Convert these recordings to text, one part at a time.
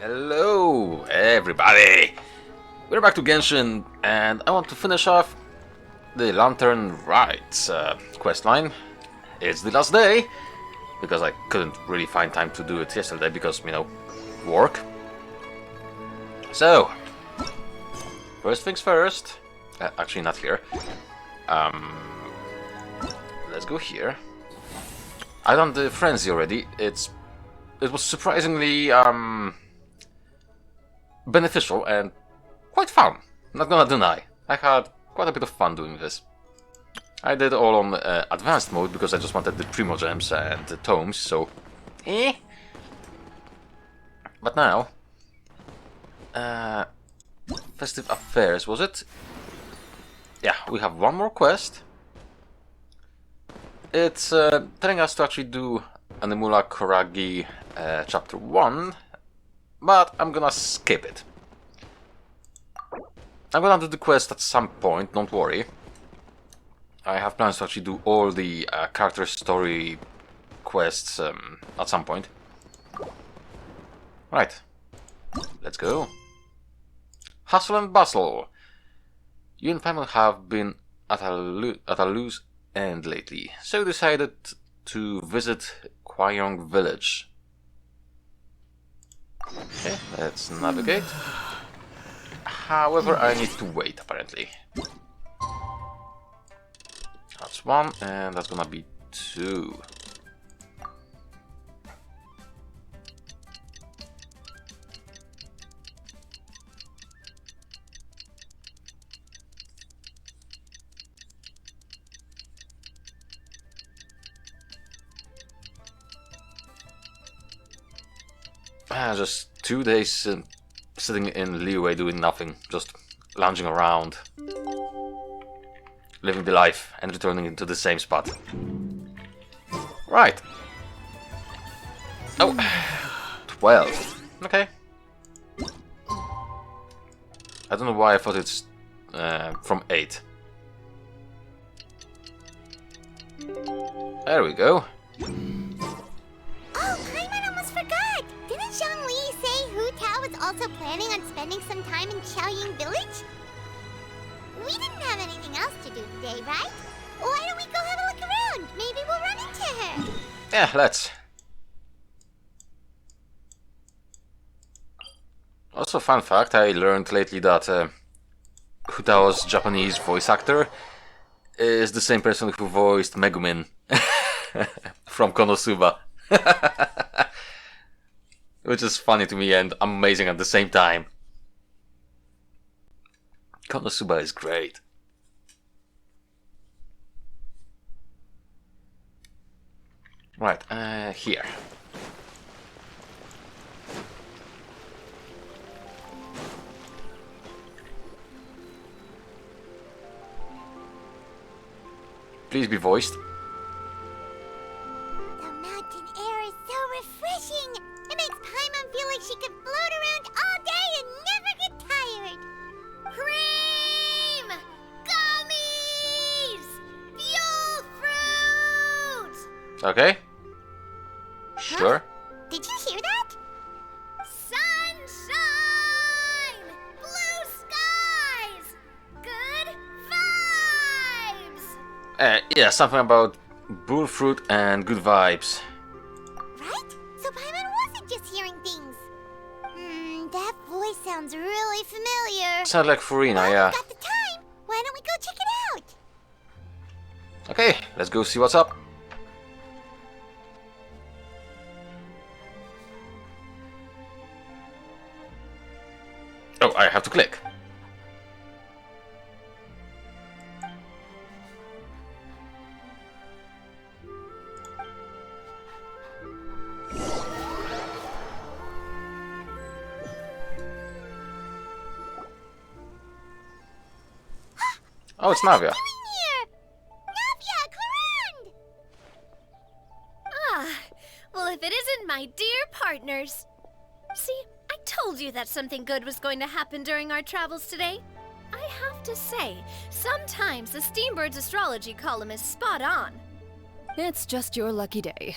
Hello, everybody! We're back to Genshin, and I want to finish off the Lantern Rite questline. It's the last day, because I couldn't really find time to do it yesterday because, you know, work. So, first things first. Actually, not here. Let's go here. I done the frenzy already. It was surprisingly beneficial and quite fun. Not gonna deny. I had quite a bit of fun doing this. I did all on advanced mode because I just wanted the Primogems and the tomes, so But now, festive affairs, was it? Yeah, we have one more quest. It's telling us to actually do Anemula Koragi chapter 1, but I'm gonna skip it. I'm gonna do the quest at some point, don't worry. I have plans to actually do all the character story quests at some point. Right, let's go. Hustle and bustle. You and Paimon have been at a loose end lately, so decided to visit Kwayong village. Okay, let's navigate. However, I need to wait, apparently. That's one, and that's gonna be two. Just 2 days sitting in Liyue doing nothing, just lounging around, living the life and returning into the same spot. Right. Oh, 12. Okay. I don't know why I thought it's from 8. There we go. Also planning on spending some time in Xiaoying village? We didn't have anything else to do today, right? Why don't we go have a look around? Maybe we'll run into her. Yeah, let's. Also, fun fact, I learned lately that Hutao's Japanese voice actor is the same person who voiced Megumin from Konosuba. Which is funny to me and amazing at the same time. Konosuba is great. Right, here. Please be voiced. The mountain air is so refreshing. It makes Paimon feel like she could float around all day and never get tired. Cream! Gummies! Fuel fruits! Okay. Sure. Huh? Did you hear that? Sunshine! Blue skies! Good vibes! Yeah, something about bull fruit and good vibes. Sounds really familiar. Sounds like Furina, yeah. Got the time. Why don't we go check it out? Okay, let's go see what's up. Oh, I have to click. Oh, it's Navia. Well, if it isn't my dear partners. See, I told you that something good was going to happen during our travels today. I have to say, sometimes the Steambird's astrology column is spot on. It's just your lucky day.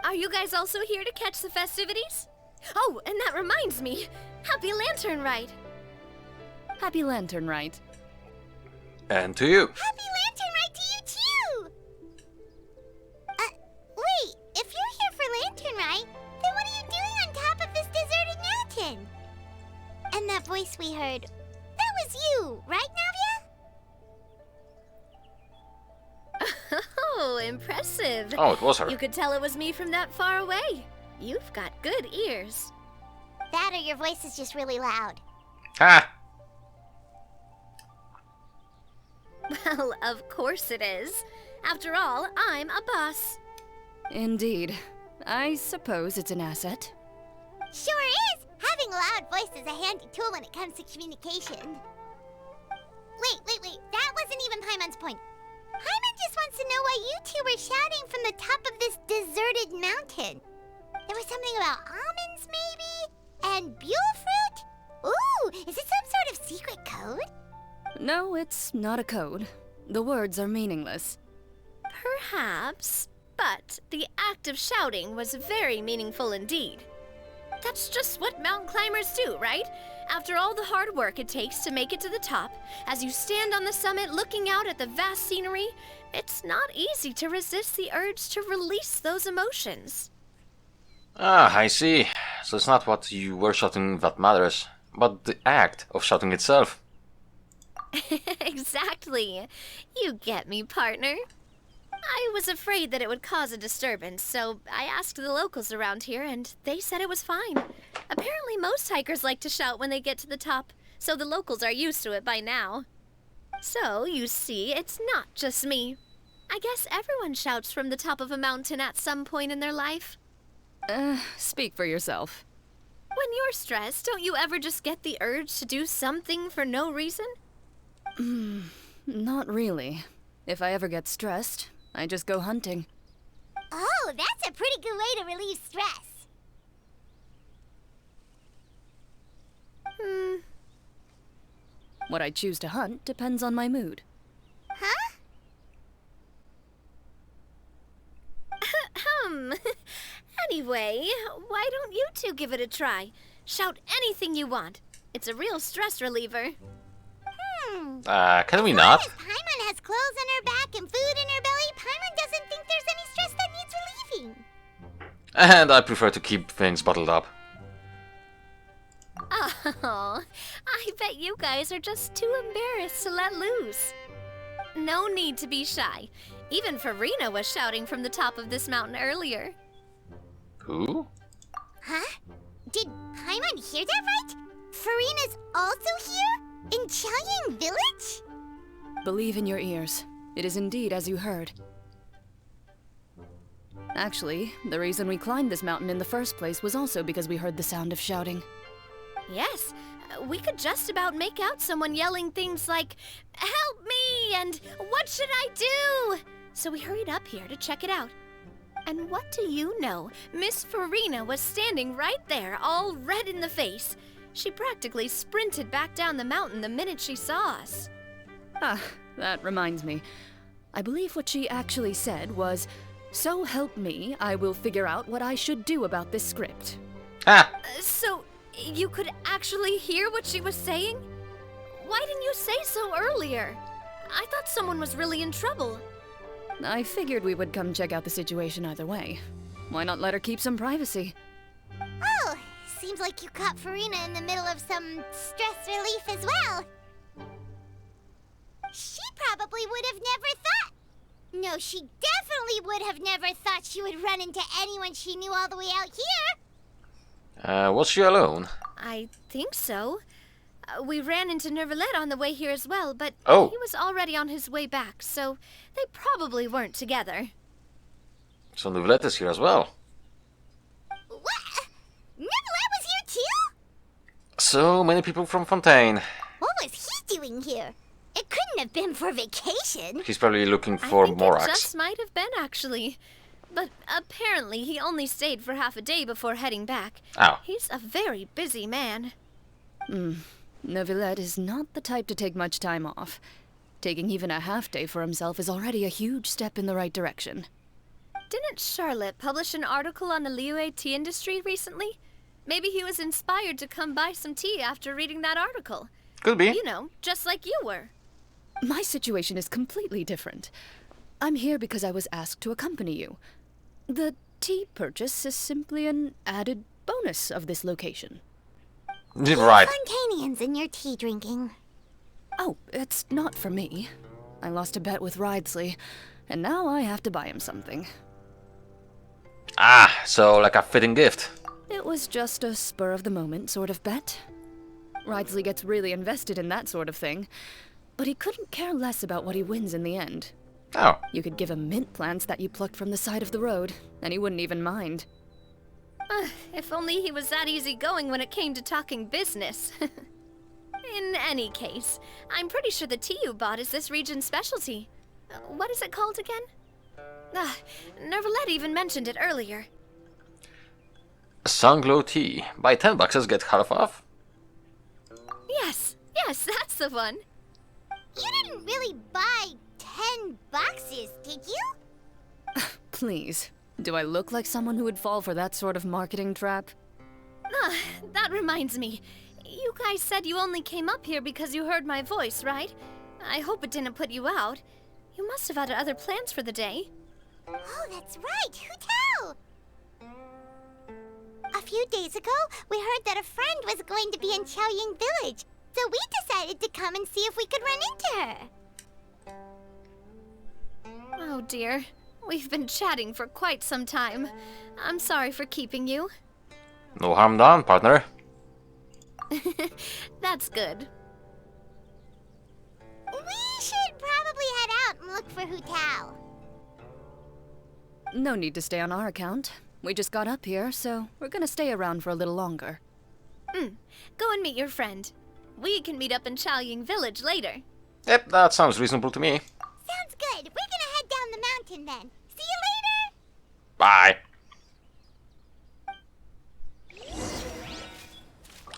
Are you guys also here to catch the festivities? Oh, and that reminds me. Happy Lantern Rite. Happy Lantern Rite. And to you. Happy Lantern Rite to you too! Wait, if you're here for Lantern Rite, then what are you doing on top of this deserted mountain? And that voice we heard, that was you, right, Navia? Oh, impressive. Oh, it was her. You could tell it was me from that far away. You've got good ears. That or your voice is just really loud. Ha! Well, of course it is. After all, I'm a boss. Indeed. I suppose it's an asset. Sure is! Having a loud voice is a handy tool when it comes to communication. Wait. That wasn't even Paimon's point. Paimon just wants to know why you two were shouting from the top of this deserted mountain. There was something about almonds, maybe? And buell fruit? Ooh, is it some sort of secret code? No, it's not a code. The words are meaningless. Perhaps, but the act of shouting was very meaningful indeed. That's just what mountain climbers do, right? After all the hard work it takes to make it to the top, as you stand on the summit looking out at the vast scenery, it's not easy to resist the urge to release those emotions. Ah, I see. So it's not what you were shouting that matters, but the act of shouting itself. Exactly. You get me, partner. I was afraid that it would cause a disturbance, so I asked the locals around here, and they said it was fine. Apparently most hikers like to shout when they get to the top, so the locals are used to it by now. So, you see, it's not just me. I guess everyone shouts from the top of a mountain at some point in their life. Speak for yourself. When you're stressed, don't you ever just get the urge to do something for no reason? Not really. If I ever get stressed, I just go hunting. Oh, that's a pretty good way to relieve stress. What I choose to hunt depends on my mood. Huh? Anyway, why don't you two give it a try? Shout anything you want. It's a real stress reliever. Can we not? As Paimon has clothes on her back and food in her belly, Paimon doesn't think there's any stress that needs relieving. And I prefer to keep things bottled up. Oh, I bet you guys are just too embarrassed to let loose. No need to be shy. Even Farina was shouting from the top of this mountain earlier. Who? Huh? Did Paimon hear that right? Farina's also here? In Chaoyang Village? Believe in your ears. It is indeed as you heard. Actually, the reason we climbed this mountain in the first place was also because we heard the sound of shouting. Yes, we could just about make out someone yelling things like, "Help me!" and "What should I do?" So we hurried up here to check it out. And what do you know? Miss Farina was standing right there, all red in the face. She practically sprinted back down the mountain the minute she saw us. Ah, that reminds me. I believe what she actually said was, "So help me, I will figure out what I should do about this script." Ah! So, you could actually hear what she was saying? Why didn't you say so earlier? I thought someone was really in trouble. I figured we would come check out the situation either way. Why not let her keep some privacy? Oh, seems like you caught Farina in the middle of some stress relief as well. She probably would have never thought. No, she definitely would have never thought she would run into anyone she knew all the way out here. Was she alone? I think so. We ran into Nervalet on the way here as well, but Oh. he was already on his way back, so they probably weren't together. So Nouvellette is here as well. What? Neverland was here too? So many people from Fontaine. What was he doing here? It couldn't have been for vacation. He's probably looking for I think Morax. it just might have been, actually. But apparently he only stayed for half a day before heading back. Oh. He's a very busy man. Neuvillette is not the type to take much time off. Taking even a half day for himself is already a huge step in the right direction. Didn't Charlotte publish an article on the Liyue tea industry recently? Maybe he was inspired to come buy some tea after reading that article. Could be. You know, just like you were. My situation is completely different. I'm here because I was asked to accompany you. The tea purchase is simply an added bonus of this location. Right. Spontaneans in your tea drinking. Oh, it's not for me. I lost a bet with Ridesley, and now I have to buy him something. Ah, so like a fitting gift. It was just a spur-of-the-moment sort of bet. Ridesley gets really invested in that sort of thing, but he couldn't care less about what he wins in the end. Oh. You could give him mint plants that you plucked from the side of the road, and he wouldn't even mind. If only he was that easygoing when it came to talking business. In any case, I'm pretty sure the tea you bought is this region's specialty. What is it called again? Nervalette even mentioned it earlier. Sunglow tea. Buy 10 boxes, get half off. Yes, that's the one. You didn't really buy 10 boxes, did you? Please, do I look like someone who would fall for that sort of marketing trap? That reminds me. You guys said you only came up here because you heard my voice, right? I hope it didn't put you out. You must have had other plans for the day. Oh, that's right. Who tell? A few days ago, we heard that a friend was going to be in Qiaoying Village, so we decided to come and see if we could run into her. Oh dear. We've been chatting for quite some time. I'm sorry for keeping you. No harm done, partner. That's good. We should probably head out and look for Hu Tao. No need to stay on our account. We just got up here, so we're gonna stay around for a little longer. Go and meet your friend. We can meet up in Qiaoying Village later. Yep, that sounds reasonable to me. Sounds good. We're gonna head down the mountain then. See you later! Bye.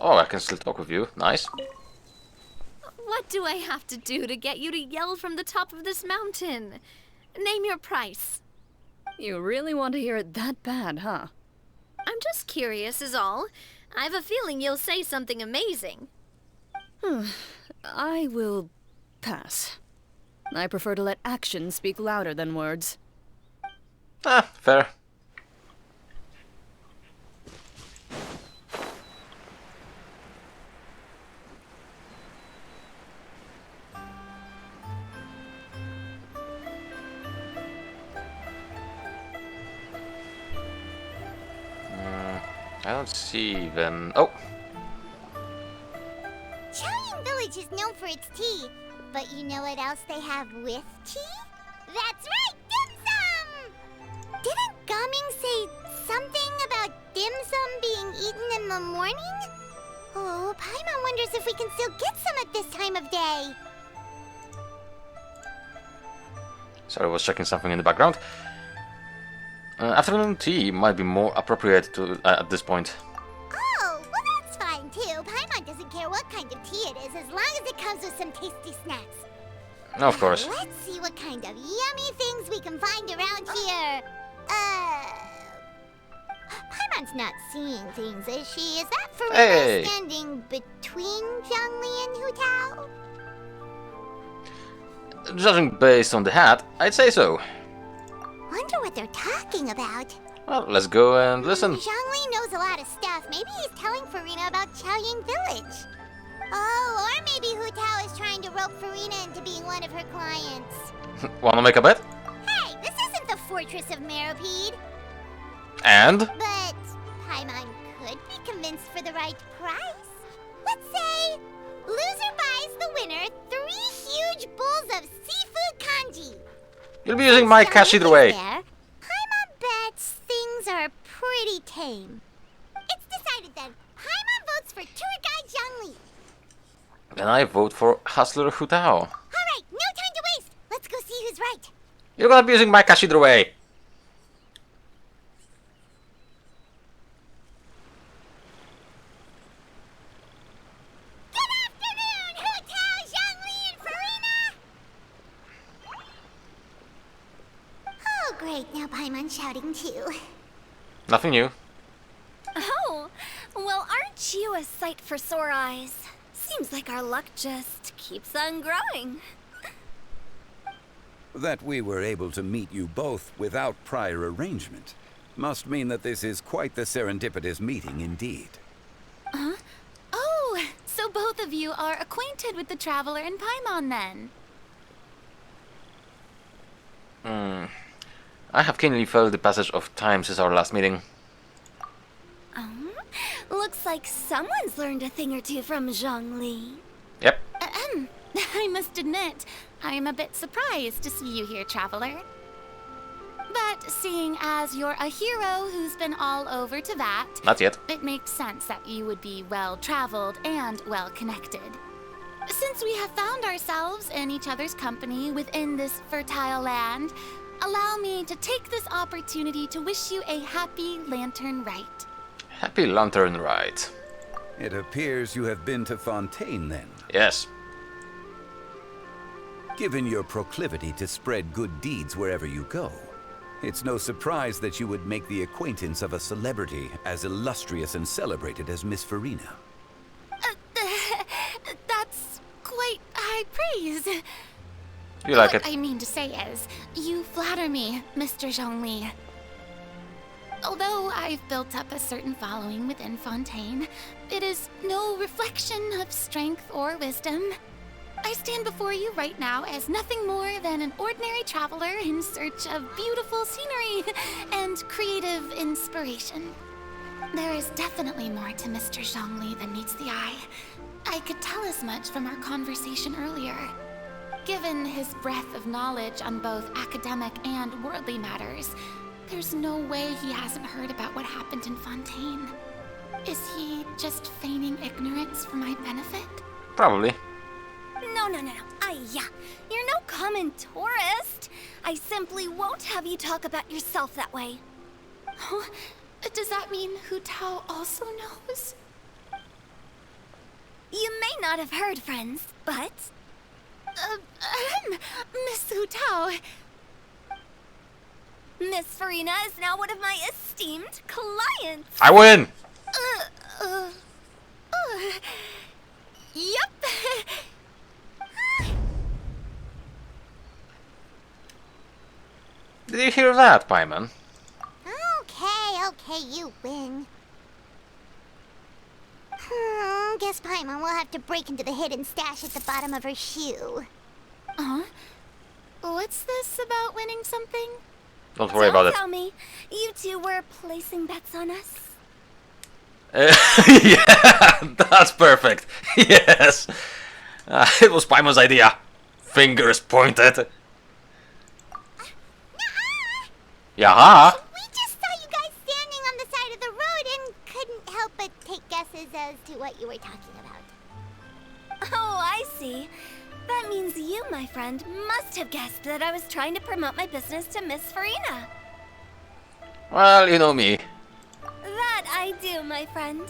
Oh, I can still talk with you. Nice. What do I have to do to get you to yell from the top of this mountain? Name your price. You really want to hear it that bad, huh? I'm just curious is all. I have a feeling you'll say something amazing. I will pass. I prefer to let actions speak louder than words. Ah, fair. I don't see even... Oh! Qiaoying Village is known for its tea, but you know what else they have with tea? That's right, dim sum! Didn't Gaming say something about dim sum being eaten in the morning? Oh, Paimon wonders if we can still get some at this time of day. Sorry, I was checking something in the background. Afternoon tea might be more appropriate to at this point. Oh, well that's fine too. Paimon doesn't care what kind of tea it is as long as it comes with some tasty snacks. Of course. Let's see what kind of yummy things we can find around here. Paimon's not seeing things, is she? Is that Farina Hey. standing between Zhongli and Hu Tao? Judging based on the hat, I'd say so. Wonder what they're talking about. Well, let's go and listen. Zhongli knows a lot of stuff. Maybe he's telling Farina about Qiaoying Village. Oh, or maybe Hu Tao is trying to rope Farina into being one of her clients. Wanna make a bet? Hey, this isn't the Fortress of Meropide. And? But Paimon could be convinced for the right price. Let's say loser buys the winner 3 huge bowls of seafood kanji. You'll be using my cash either way. There, Paimon bets things are pretty tame. It's decided then. Paimon votes for tour guide Zhongli. Then I vote for Hustler Hu Tao. All right, no time to waste. Let's go see who's right. You're gonna be using my cash either way. Good afternoon, Hu Tao, Zhongli, and Farina. Oh, great. Now Paimon's shouting too. Nothing new. Oh, Aren't you a sight for sore eyes? Seems like our luck just keeps on growing. That we were able to meet you both without prior arrangement must mean that this is quite the serendipitous meeting indeed. Huh? Oh, so both of you are acquainted with the Traveler in Paimon then? I have keenly felt the passage of time since our last meeting. Looks like someone's learned a thing or two from Zhongli. Yep. I must admit, I am a bit surprised to see you here, Traveler. But seeing as you're a hero who's been all over Teyvat, Not yet. it makes sense that you would be well-traveled and well-connected. Since we have found ourselves in each other's company within this fertile land, allow me to take this opportunity to wish you a happy Lantern Rite. Happy Lantern Rite. It appears you have been to Fontaine then. Yes. Given your proclivity to spread good deeds wherever you go, it's no surprise that you would make the acquaintance of a celebrity as illustrious and celebrated as Miss Farina. That's quite high praise. You like What it? I mean to say is, you flatter me, Mr. Zhongli. Although I've built up a certain following within Fontaine, it is no reflection of strength or wisdom. I stand before you right now as nothing more than an ordinary traveler in search of beautiful scenery and creative inspiration. There is definitely more to Mr. Zhongli than meets the eye. I could tell as much from our conversation earlier. Given his breadth of knowledge on both academic and worldly matters, there's no way he hasn't heard about what happened in Fontaine. Is he just feigning ignorance for my benefit? Probably. No. You're no common tourist. I simply won't have you talk about yourself that way. Huh? Does that mean Hu Tao also knows? You may not have heard, friends, but... Miss Hu Tao. Miss Farina is now one of my esteemed clients. I win! Yup. Did you hear that, Paimon? Okay, you win. Guess Paimon will have to break into the hidden stash at the bottom of her shoe. Huh? What's this about winning something? Don't worry about Don't it. tell me, you two were placing bets on us. Yeah, that's perfect. Yes. It was Paimon's idea. Fingers pointed. Yeah. We just saw you guys standing on the side of the road and couldn't help but take guesses as to what you were talking about. Oh, I see. That means you, my friend, must have guessed that I was trying to promote my business to Miss Farina. Well, you know me. That I do, my friend.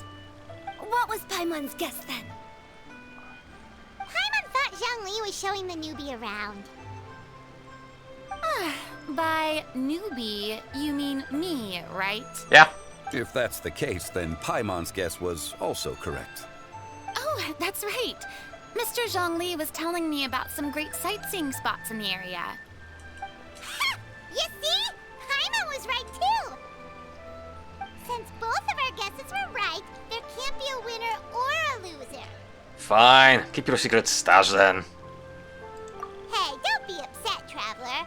What was Paimon's guess then? Paimon thought Zhongli was showing the newbie around. By newbie, you mean me, right? Yeah. If that's the case, then Paimon's guess was also correct. Oh, that's right. Mr. Zhongli was telling me about some great sightseeing spots in the area. Ha! You see? Paimon was right too! Since both of our guesses were right, there can't be a winner or a loser. Fine. Keep your secret stash then. Hey, don't be upset, traveler.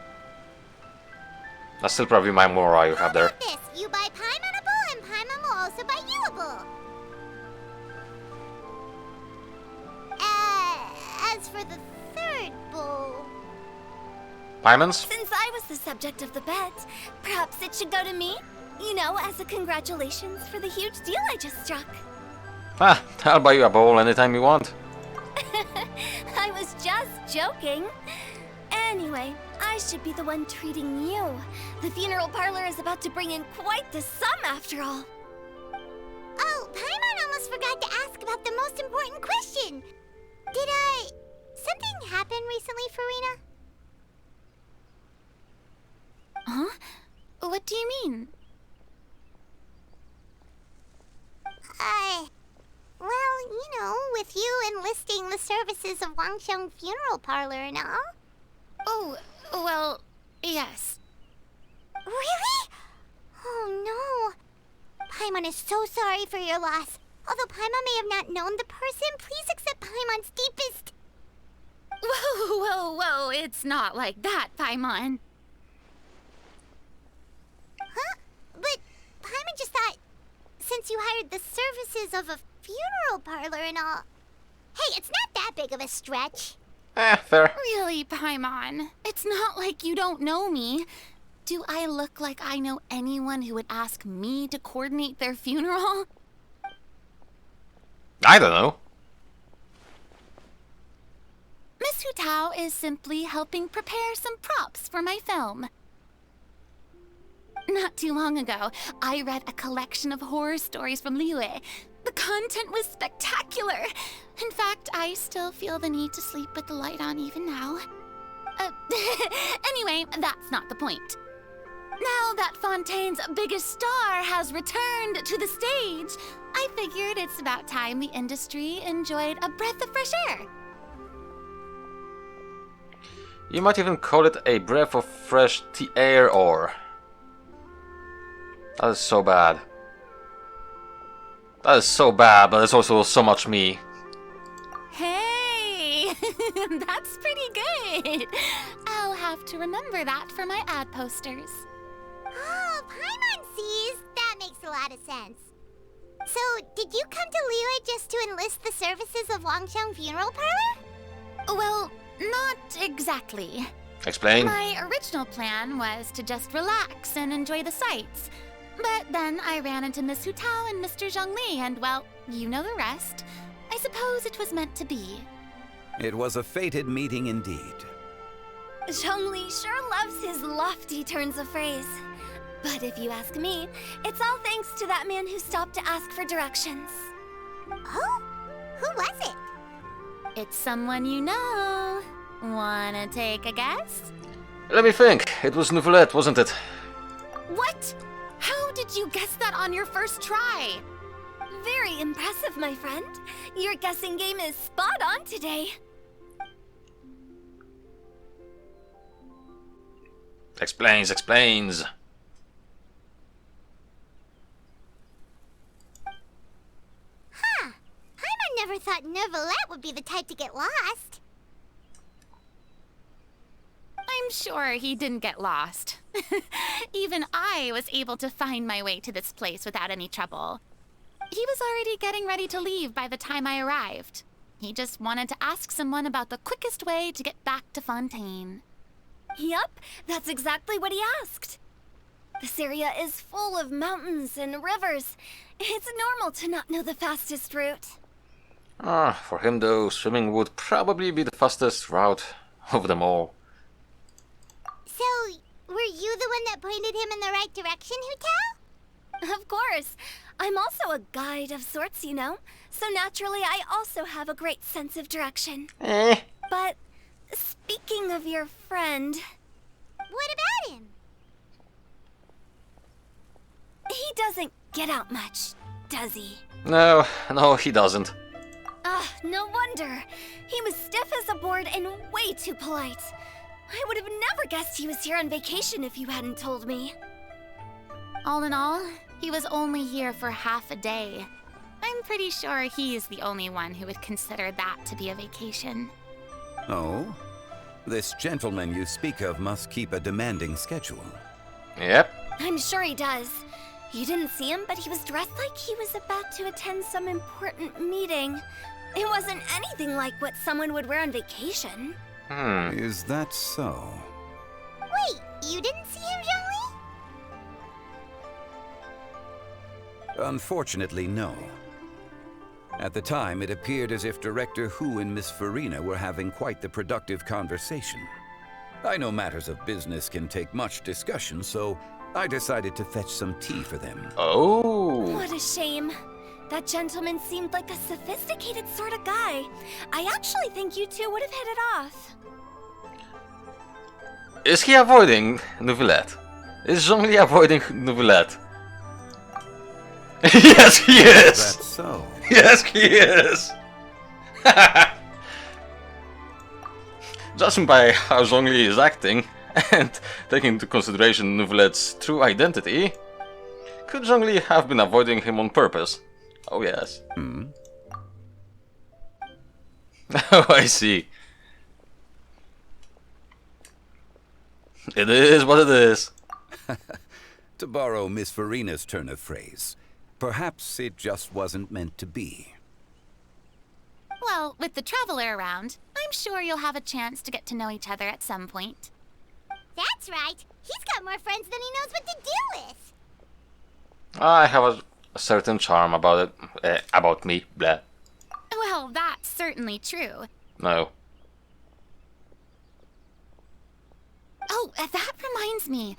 That's still probably my Mora you have How there. about this? You buy Paimon a bowl, and Paimon will also buy you a bowl. As for the third bowl... Paimon's? Since I was the subject of the bet, perhaps it should go to me? You know, as a congratulations for the huge deal I just struck. Ah, I'll buy you a bowl anytime you want. I was just joking. Anyway, I should be the one treating you. The funeral parlor is about to bring in quite the sum after all. Oh, Paimon almost forgot to ask about the most important question. Did something happen recently, Farina? Huh? What do you mean? enlisting the services of Wangxiang Funeral Parlor and all. Oh, well, yes. Really? Oh no. Paimon is so sorry for your loss. Although Paimon may have not known the person, please accept Paimon's deepest... Whoa, it's not like that, Paimon. Huh? But Paimon just thought, since you hired the services of a funeral parlor and all... Hey, it's not that big of a stretch. Fair. Really, Paimon? It's not like you don't know me. Do I look like I know anyone who would ask me to coordinate their funeral? I don't know. Miss Hu Tao is simply helping prepare some props for my film. Not too long ago, I read a collection of horror stories from Liyue. The content was spectacular. In fact, I still feel the need to sleep with the light on even now. Anyway, that's not the point. Now that Fontaine's biggest star has returned to the stage, I figured it's about time the industry enjoyed a breath of fresh air. You might even call it a breath of fresh air or... That is so bad. That is so bad, but it's also so much me. Hey, that's pretty good. I'll have to remember that for my ad posters. Oh, Paimon sees. That makes a lot of sense. So, did you come to Liyue just to enlist the services of Wangxiang Funeral Parlor? Well, not exactly. Explain. My original plan was to just relax and enjoy the sights. But then I ran into Miss Hu Tao and Mr. Zhongli, and well, you know the rest. I suppose it was meant to be. It was a fated meeting indeed. Zhongli sure loves his lofty turns of phrase. But if you ask me, it's all thanks to that man who stopped to ask for directions. Oh? Who was it? It's someone you know. Wanna take a guess? Let me think. It was Nouvellette, wasn't it? What? How did you guess that on your first try? Very impressive, my friend. Your guessing game is spot on today. Explains. Huh. Paimon never thought Nouvellette would be the type to get lost. I'm sure he didn't get lost. Even I was able to find my way to this place without any trouble. He was already getting ready to leave by the time I arrived. He just wanted to ask someone about the quickest way to get back to Fontaine. Yup, that's exactly what he asked. This area is full of mountains and rivers. It's normal to not know the fastest route. For him though, swimming would probably be the fastest route of them all. So, were you the one that pointed him in the right direction, Hu Tao? Of course. I'm also a guide of sorts, you know. So naturally, I also have a great sense of direction. But speaking of your friend... What about him? He doesn't get out much, does he? No, he doesn't. No wonder. He was stiff as a board and way too polite. I would have never guessed he was here on vacation if you hadn't told me. All in all, he was only here for half a day. I'm pretty sure he's the only one who would consider that to be a vacation. Oh? This gentleman you speak of must keep a demanding schedule. Yep. I'm sure he does. You didn't see him, but he was dressed like he was about to attend some important meeting. It wasn't anything like what someone would wear on vacation. Is that so? Wait, you didn't see him, Zhongli? Unfortunately, no. At the time, it appeared as if Director Hu and Miss Farina were having quite the productive conversation. I know matters of business can take much discussion, so I decided to fetch some tea for them. Oh. What a shame. That gentleman seemed like a sophisticated sort of guy. I actually think you two would have hit it off. Is he avoiding Nouvellette? Is Zhongli avoiding Nouvellette? Yes, he is! That's so. Yes, he is! Judging by how Zhongli is acting, and taking into consideration Nouvelette's true identity, could Zhongli have been avoiding him on purpose? Oh yes. Oh, I see. It is what it is. To borrow Miss Farina's turn of phrase, perhaps it just wasn't meant to be. Well, with the Traveler around, I'm sure you'll have a chance to get to know each other at some point. That's right. He's got more friends than he knows what to do with. I have a certain charm about it. About me, blah. Well, that's certainly true. No. Oh, that reminds me.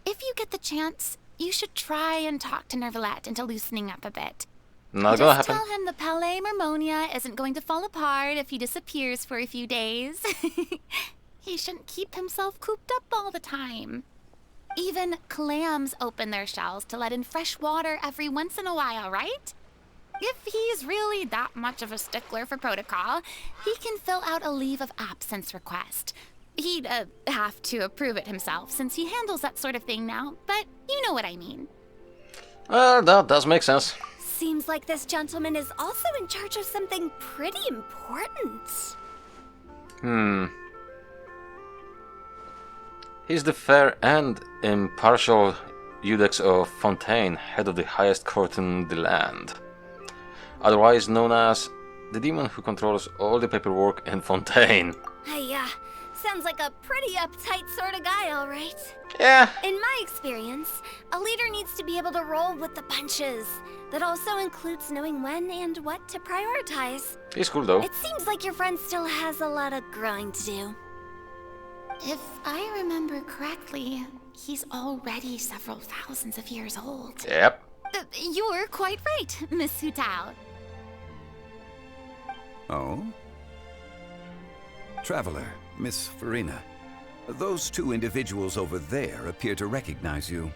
If you get the chance, you should try and talk to Nervalette into loosening up a bit. Not gonna Just happen. tell him the Palais Mermonia isn't going to fall apart if he disappears for a few days. He shouldn't keep himself cooped up all the time. Even clams open their shells to let in fresh water every once in a while, right? If he's really that much of a stickler for protocol, he can fill out a leave of absence request. He'd have to approve it himself since he handles that sort of thing now, but you know what I mean. That does make sense. Seems like this gentleman is also in charge of something pretty important. He's the fair and impartial Iudex of Fontaine, head of the highest court in the land. Otherwise known as the demon who controls all the paperwork in Fontaine. Sounds like a pretty uptight sort of guy, all right. Yeah. In my experience, a leader needs to be able to roll with the punches. That also includes knowing when and what to prioritize. He's cool though. It seems like your friend still has a lot of growing to do. If I remember correctly, he's already several thousands of years old. Yep. You're quite right, Miss Hutao. Oh? Traveler, Miss Farina. Those two individuals over there appear to recognize you.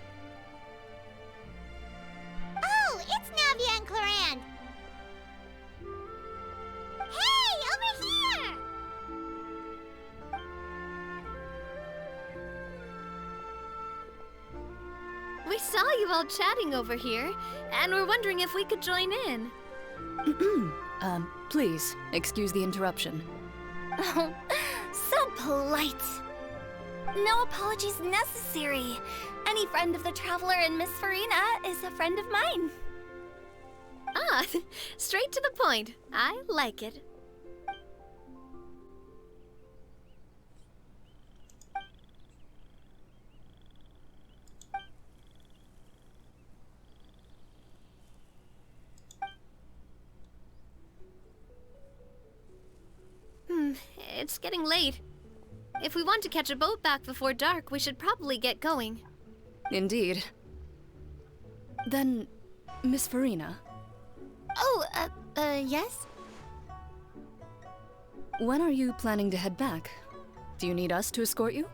Oh, it's Navia and Clarand. Hey, over here! We saw you all chatting over here, and we're wondering if we could join in. Please, excuse the interruption. Oh, so polite. No apologies necessary. Any friend of the Traveler and Miss Farina is a friend of mine. Ah, straight to the point. I like it. It's getting late. If we want to catch a boat back before dark, we should probably get going. Indeed. Then, Miss Farina, Oh, yes? when are you planning to head back? Do you need us to escort you?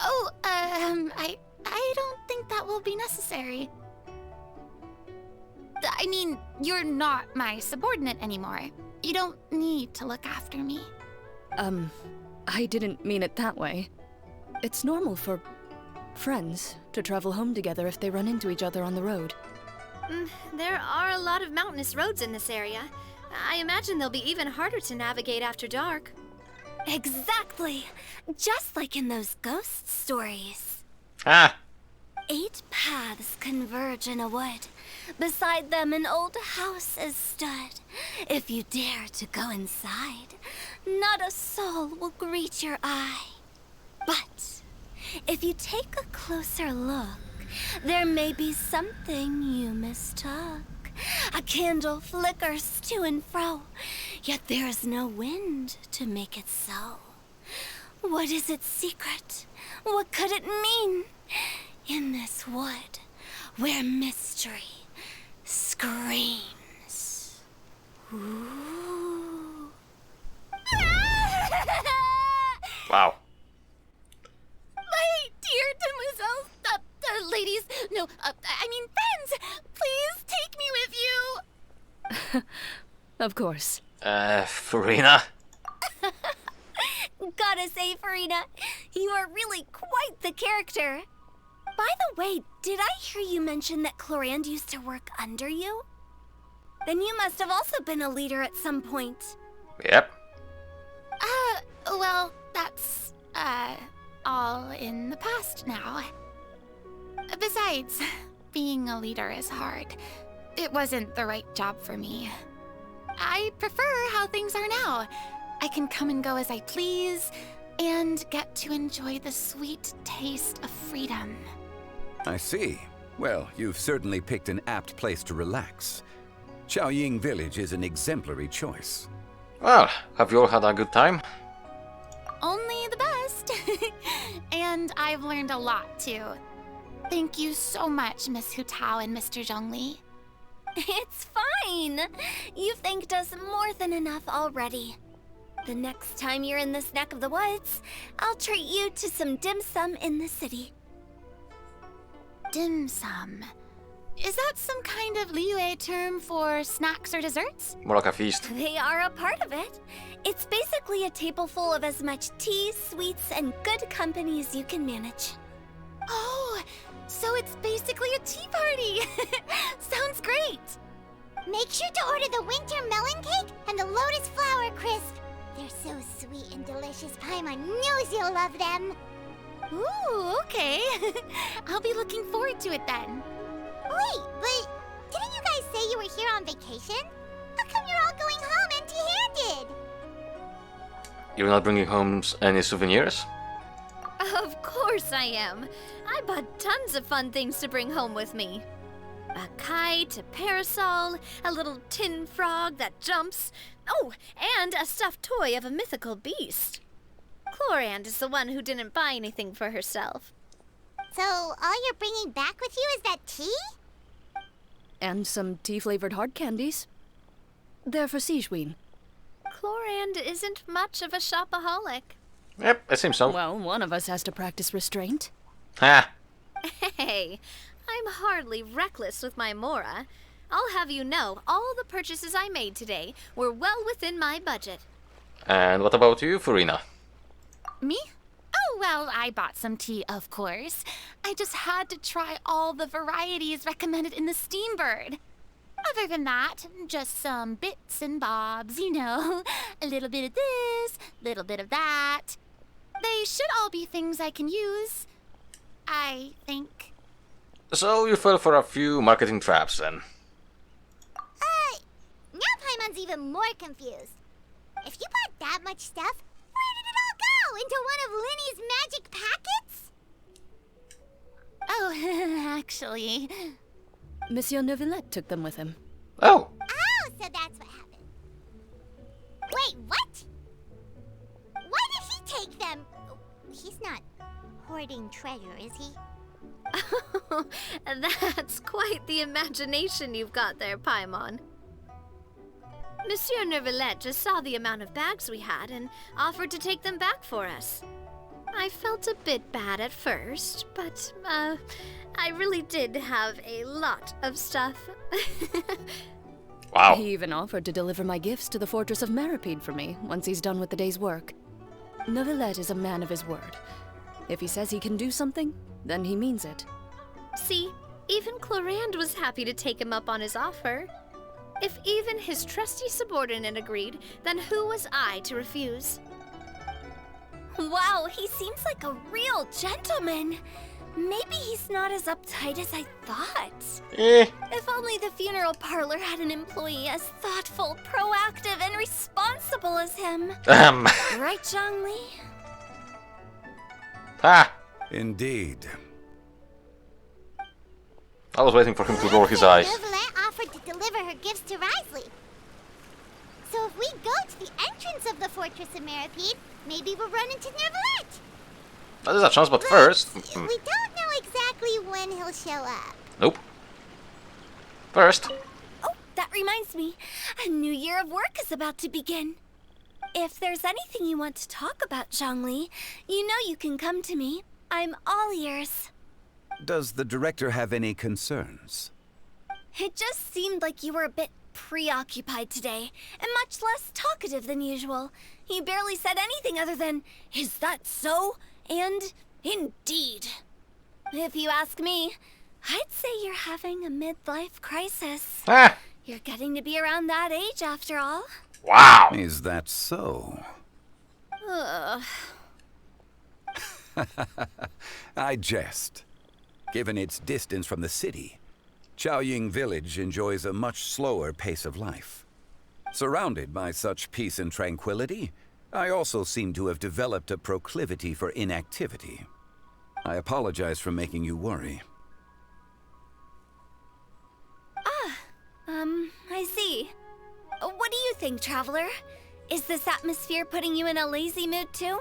Oh, I don't think that will be necessary. I mean, you're not my subordinate anymore. You don't need to look after me. I didn't mean it that way. It's normal for friends to travel home together if they run into each other on the road. There are a lot of mountainous roads in this area. I imagine they'll be even harder to navigate after dark. Exactly! Just like in those ghost stories. Ah. 8 paths converge in a wood. Beside them an old house is stood. If you dare to go inside, not a soul will greet your eye. But if you take a closer look, there may be something you mistook. A candle flickers to and fro, yet there is no wind to make it so. What is its secret? What could it mean? In this wood, where mystery screams. Ooh. Wow. My dear demoiselles, ladies, no, I mean friends, please take me with you. Of course. Farina? Gotta say, Farina, you are really quite the character. By the way, did I hear you mention that Clorand used to work under you? Then you must have also been a leader at some point. Yep. Well, that's, all in the past now. Besides, being a leader is hard. It wasn't the right job for me. I prefer how things are now. I can come and go as I please, and get to enjoy the sweet taste of freedom. I see. Well, you've certainly picked an apt place to relax. Xiaoying Village is an exemplary choice. Well, have you all had a good time? Only the best. And I've learned a lot, too. Thank you so much, Miss Hutao and Mr. Zhongli. It's fine. You've thanked us more than enough already. The next time you're in this neck of the woods, I'll treat you to some dim sum in the city. Dim sum. Is that some kind of Liyue term for snacks or desserts? More like a feast. They are a part of it. It's basically a table full of as much tea, sweets, and good company as you can manage. Oh, so it's basically a tea party. Sounds great. Make sure to order the winter melon cake and the lotus flower crisp. They're so sweet and delicious. Paimon knows you'll love them. Ooh, okay. I'll be looking forward to it then. Wait, but didn't you guys say you were here on vacation? How come you're all going home empty-handed? You're not bringing home any souvenirs? Of course I am. I bought tons of fun things to bring home with me. A kite, a parasol, a little tin frog that jumps. Oh, and a stuffed toy of a mythical beast. Clorand is the one who didn't buy anything for herself. So all you're bringing back with you is that tea? And some tea-flavored hard candies. They're for Sigewin. Clorand isn't much of a shopaholic. Yep, it seems so. Well, one of us has to practice restraint. Ha! Hey, I'm hardly reckless with my Mora. I'll have you know, all the purchases I made today were well within my budget. And what about you, Farina? Me? Oh, well, I bought some tea, of course. I just had to try all the varieties recommended in the Steambird. Other than that, just some bits and bobs, you know. A little bit of this, little bit of that. They should all be things I can use, I think. So you fell for a few marketing traps then? Now Paimon's even more confused. If you bought that much stuff, where did it all go? Into one of Linny's magic packets? Oh, actually... Monsieur Neuvillette took them with him. Oh! Oh, so that's what happened. Wait, what? Why did he take them? He's not hoarding treasure, is he? That's quite the imagination you've got there, Paimon. Monsieur Neuvillette just saw the amount of bags we had and offered to take them back for us. I felt a bit bad at first, but, I really did have a lot of stuff. Wow. He even offered to deliver my gifts to the Fortress of Meripede for me once he's done with the day's work. Neuvillette is a man of his word. If he says he can do something, then he means it. See, even Clorand was happy to take him up on his offer. If even his trusty subordinate agreed, then who was I to refuse? Wow, he seems like a real gentleman. Maybe he's not as uptight as I thought. If only the funeral parlor had an employee as thoughtful, proactive, and responsible as him. Right, Zhongli? Ha! Indeed. I was waiting for him to roll his eyes. Neuvillette offered to deliver her gifts to Risley. So if we go to the entrance of the Fortress of Meripede, maybe we'll run into Neuvillette. That is a chance, but first... We don't know exactly when he'll show up. Nope. First. Oh, that reminds me. A new year of work is about to begin. If there's anything you want to talk about, Zhongli, you know you can come to me. I'm all ears. Does the director have any concerns? It just seemed like you were a bit preoccupied today, and much less talkative than usual. He barely said anything other than, "Is that so?" and "Indeed." If you ask me, I'd say you're having a midlife crisis. Ah! You're getting to be around that age after all. Wow! Is that so? Ugh. I jest. Given its distance from the city, Chaoying Village enjoys a much slower pace of life. Surrounded by such peace and tranquility, I also seem to have developed a proclivity for inactivity. I apologize for making you worry. I see. What do you think, Traveler? Is this atmosphere putting you in a lazy mood too?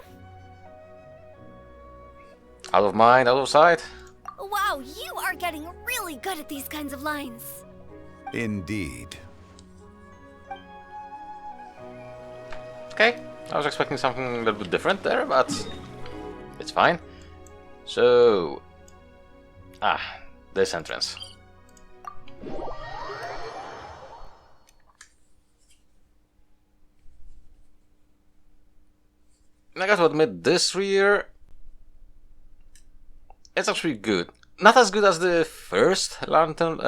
Out of mind, out of sight. Wow, you are getting really good at these kinds of lines. Indeed. Okay, I was expecting something a little bit different there, but it's fine. So, this entrance. I got to admit, this rear, it's actually good. Not as good as the first Lantern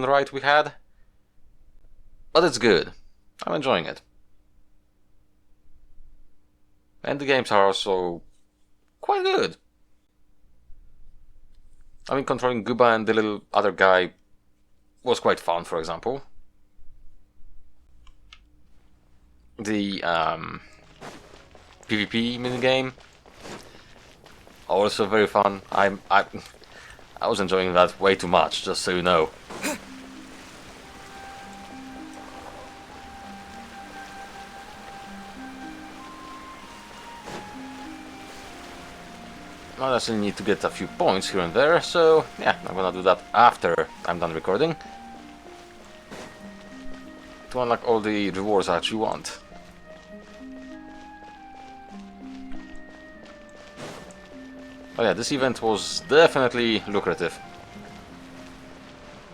Rite we had, but it's good. I'm enjoying it. And the games are also quite good. I mean, controlling Guba and the little other guy was quite fun, for example. The PvP minigame, also very fun. I was enjoying that way too much, just so you know. I necessarily need to get a few points here and there, so yeah, I'm gonna do that after I'm done recording. To unlock all the rewards I actually want. But yeah, this event was definitely lucrative.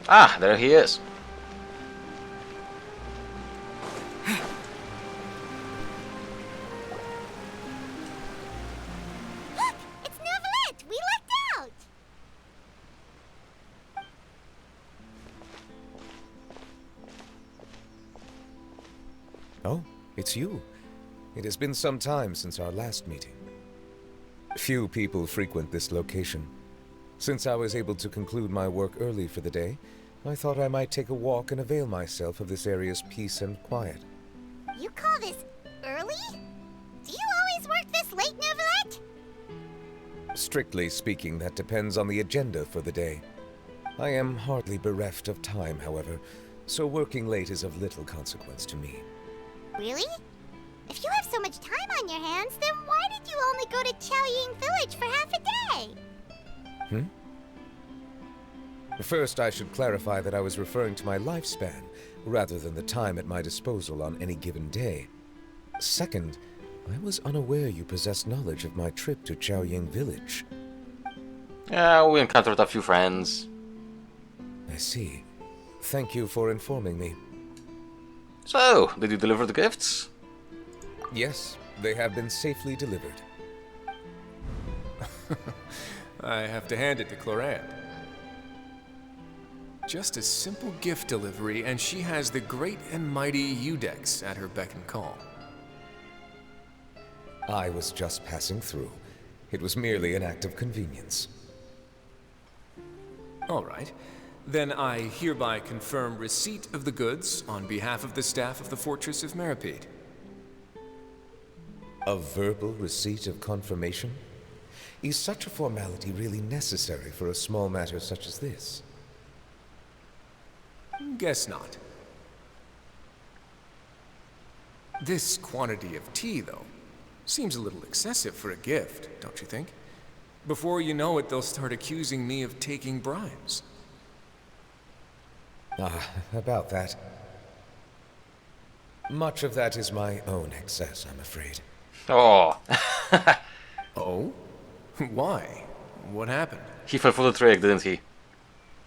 Ah, there he is. Look! It's Novelette! We lucked out! Oh, it's you. It has been some time since our last meeting. Few people frequent this location. Since I was able to conclude my work early for the day, I thought I might take a walk and avail myself of this area's peace and quiet. You call this early? Do you always work this late, Novelette? Strictly speaking, that depends on the agenda for the day. I am hardly bereft of time, however, so working late is of little consequence to me. Really? If you have so much time on your hands, then why did you only go to Chaoying Village for half a day? First, I should clarify that I was referring to my lifespan, rather than the time at my disposal on any given day. Second, I was unaware you possessed knowledge of my trip to Chaoying Village. Yeah, we encountered a few friends. I see. Thank you for informing me. So, did you deliver the gifts? Yes, they have been safely delivered. I have to hand it to Clorant. Just a simple gift delivery, and she has the great and mighty Udex at her beck and call. I was just passing through. It was merely an act of convenience. All right. Then I hereby confirm receipt of the goods on behalf of the staff of the Fortress of Meripede. A verbal receipt of confirmation? Is such a formality really necessary for a small matter such as this? Guess not. This quantity of tea, though, seems a little excessive for a gift, don't you think? Before you know it, they'll start accusing me of taking bribes. About that. Much of that is my own excess, I'm afraid. Oh, Oh? Why? What happened? he fell for the trick, didn't he?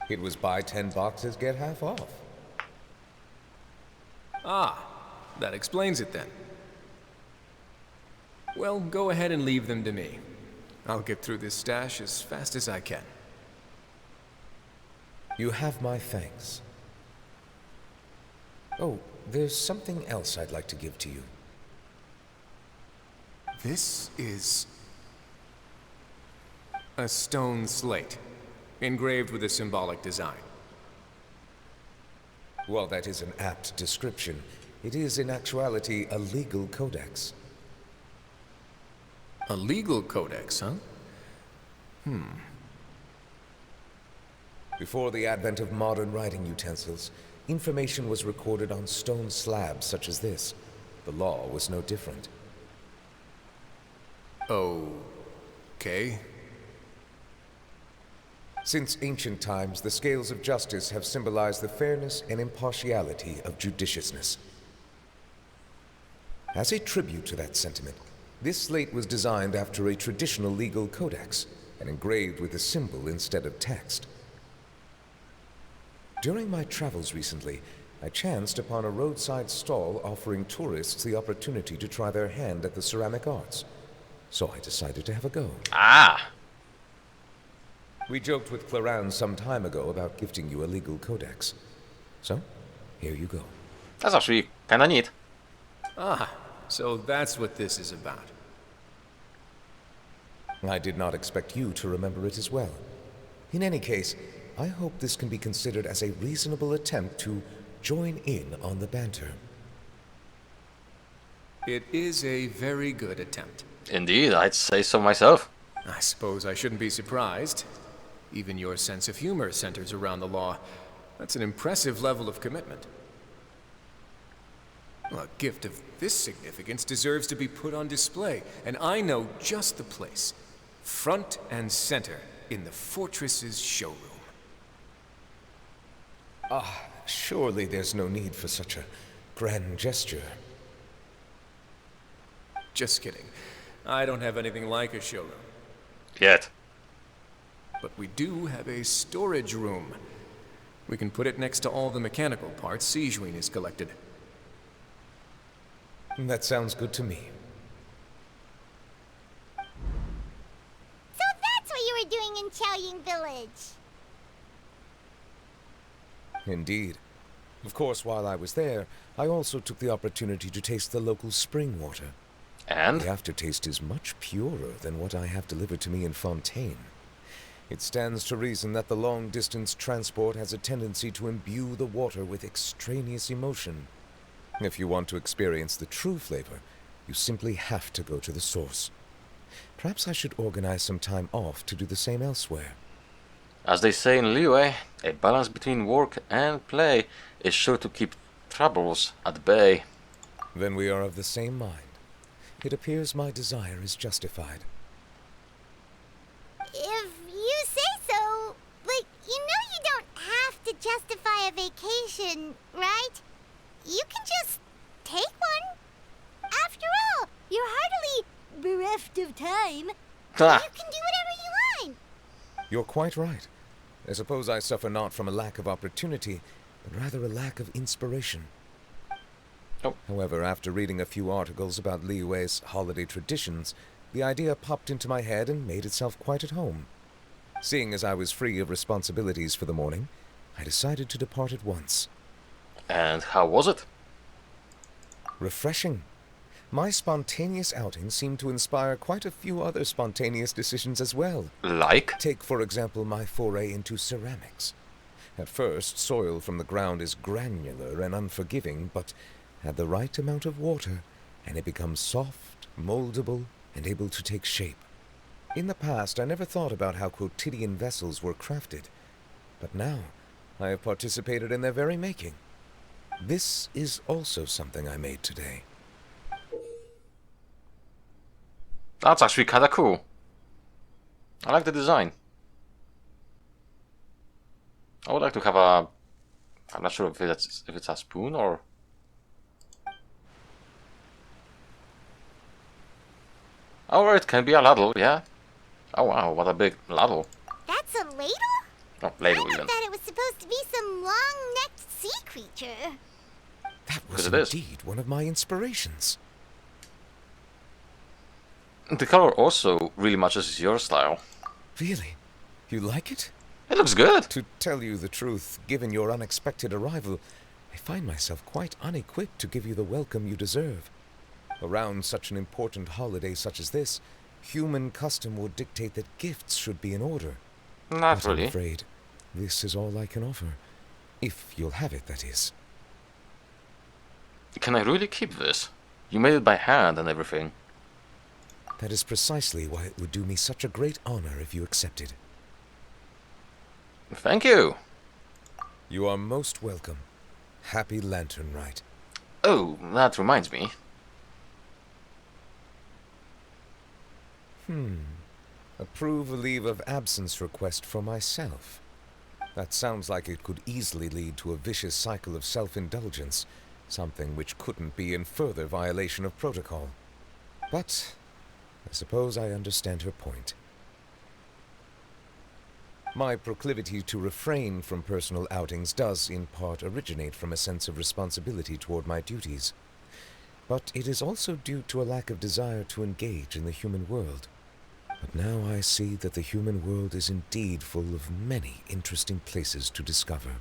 It was buy 10 boxes, get half off. Ah, that explains it then. Well, go ahead and leave them to me. I'll get through this stash as fast as I can. You have my thanks. Oh, there's something else I'd like to give to you. This is a stone slate, engraved with a symbolic design. While that is an apt description, it is in actuality a legal codex. A legal codex, huh? Before the advent of modern writing utensils, information was recorded on stone slabs such as this. The law was no different. Okay. Since ancient times, the scales of justice have symbolized the fairness and impartiality of judiciousness. As a tribute to that sentiment, this slate was designed after a traditional legal codex and engraved with a symbol instead of text. During my travels recently, I chanced upon a roadside stall offering tourists the opportunity to try their hand at the ceramic arts. So I decided to have a go. Ah! We joked with Clarence some time ago about gifting you a legal codex. So, here you go. That's actually kinda neat. Ah, so that's what this is about. I did not expect you to remember it as well. In any case, I hope this can be considered as a reasonable attempt to join in on the banter. It is a very good attempt. Indeed, I'd say so myself. I suppose I shouldn't be surprised. Even your sense of humor centers around the law. That's an impressive level of commitment. Well, a gift of this significance deserves to be put on display, and I know just the place. Front and center in the fortress's showroom. Surely there's no need for such a grand gesture. Just kidding. I don't have anything like a showroom. Yet. But we do have a storage room. We can put it next to all the mechanical parts Sijuin has collected. That sounds good to me. So that's what you were doing in Qiaoying Village. Indeed. Of course, while I was there, I also took the opportunity to taste the local spring water. And? The aftertaste is much purer than what I have delivered to me in Fontaine. It stands to reason that the long-distance transport has a tendency to imbue the water with extraneous emotion. If you want to experience the true flavor, you simply have to go to the source. Perhaps I should organize some time off to do the same elsewhere. As they say in Liyue, a balance between work and play is sure to keep troubles at bay. Then we are of the same mind. It appears my desire is justified. If you say so, but you know you don't have to justify a vacation, right? You can just take one. After all, you're hardly bereft of time. Ha! You can do whatever you want. You're quite right. I suppose I suffer not from a lack of opportunity, but rather a lack of inspiration. Oh. However, after reading a few articles about Liyue's holiday traditions, the idea popped into my head and made itself quite at home. Seeing as I was free of responsibilities for the morning, I decided to depart at once. And how was it? Refreshing. My spontaneous outing seemed to inspire quite a few other spontaneous decisions as well. Like? Take, for example, my foray into ceramics. At first, soil from the ground is granular and unforgiving, but add the right amount of water, and it becomes soft, moldable, and able to take shape. In the past, I never thought about how quotidian vessels were crafted, but now I have participated in their very making. This is also something I made today. That's actually kinda cool. I like the design. I would like to have a... I'm not sure if it's a spoon or... Or it can be a ladle, yeah. Oh wow, what a big ladle. That's a ladle? Oh, ladle I even. thought it was supposed to be some long-necked sea creature. That Because was it is. indeed one of my inspirations. The color also really matches your style. Really? You like it? It looks good. To tell you the truth, given your unexpected arrival, I find myself quite unequipped to give you the welcome you deserve. Around such an important holiday such as this, human custom would dictate that gifts should be in order. Not But I'm really. afraid this is all I can offer. If you'll have it, that is. Can I really keep this? You made it by hand and everything. That is precisely why it would do me such a great honor if you accepted. Thank you. You are most welcome. Happy Lantern Rite. Oh, that reminds me. Approve a leave of absence request for myself. That sounds like it could easily lead to a vicious cycle of self-indulgence, something which couldn't be in further violation of protocol. But I suppose I understand her point. My proclivity to refrain from personal outings does, in part, originate from a sense of responsibility toward my duties. But it is also due to a lack of desire to engage in the human world. But now I see that the human world is indeed full of many interesting places to discover.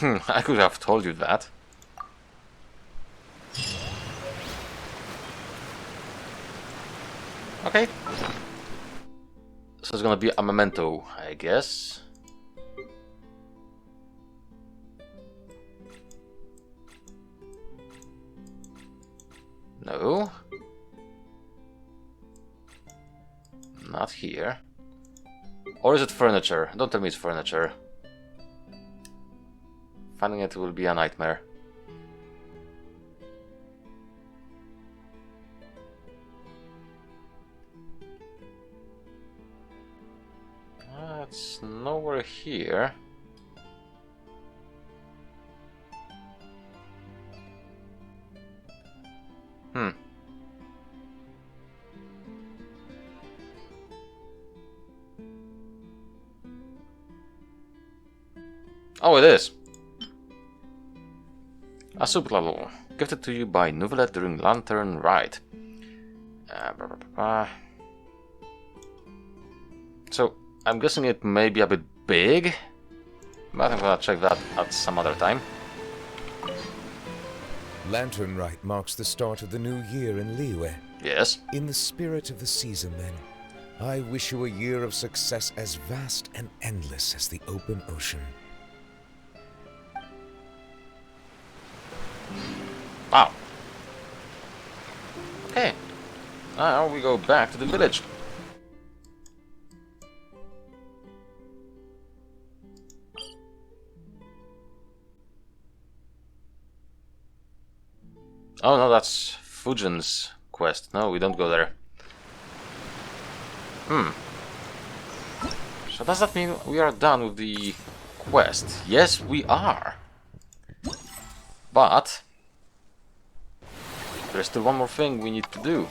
I could have told you that. Okay. So it's gonna be a memento, I guess. No. Not here. Or is it furniture? Don't tell me it's furniture. Finding it will be a nightmare. It's nowhere here. Oh, it is. A soup level. Gifted to you by Novelet during Lantern Rite. So, I'm guessing it may be a bit big, but I'm gonna check that at some other time. Lantern Rite marks the start of the new year in Liyue. Yes. In the spirit of the season, then, I wish you a year of success as vast and endless as the open ocean. Wow. Okay. Now we go back to the village. Oh no, that's Fujin's quest. No, we don't go there. So does that mean we are done with the quest? Yes, we are. But there's still one more thing we need to do.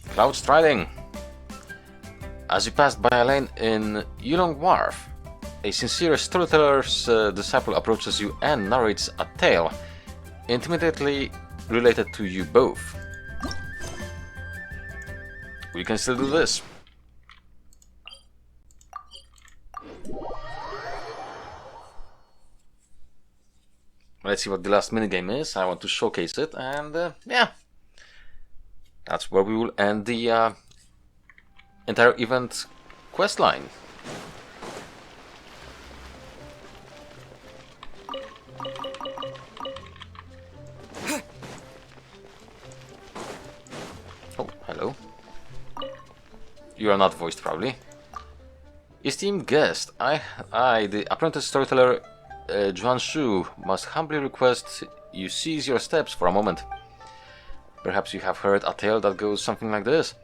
Cloud Striding. As you pass by a lane in Yulong Wharf, a sincere storyteller's disciple approaches you and narrates a tale intimately related to you both. We can still do this. Let's see what the last minigame is. I want to showcase it, and yeah, that's where we will end the entire event quest line. Oh, hello. You are not voiced, probably. Esteemed guest, I, the apprentice storyteller Juan Shu, must humbly request you cease your steps for a moment. Perhaps you have heard a tale that goes something like this.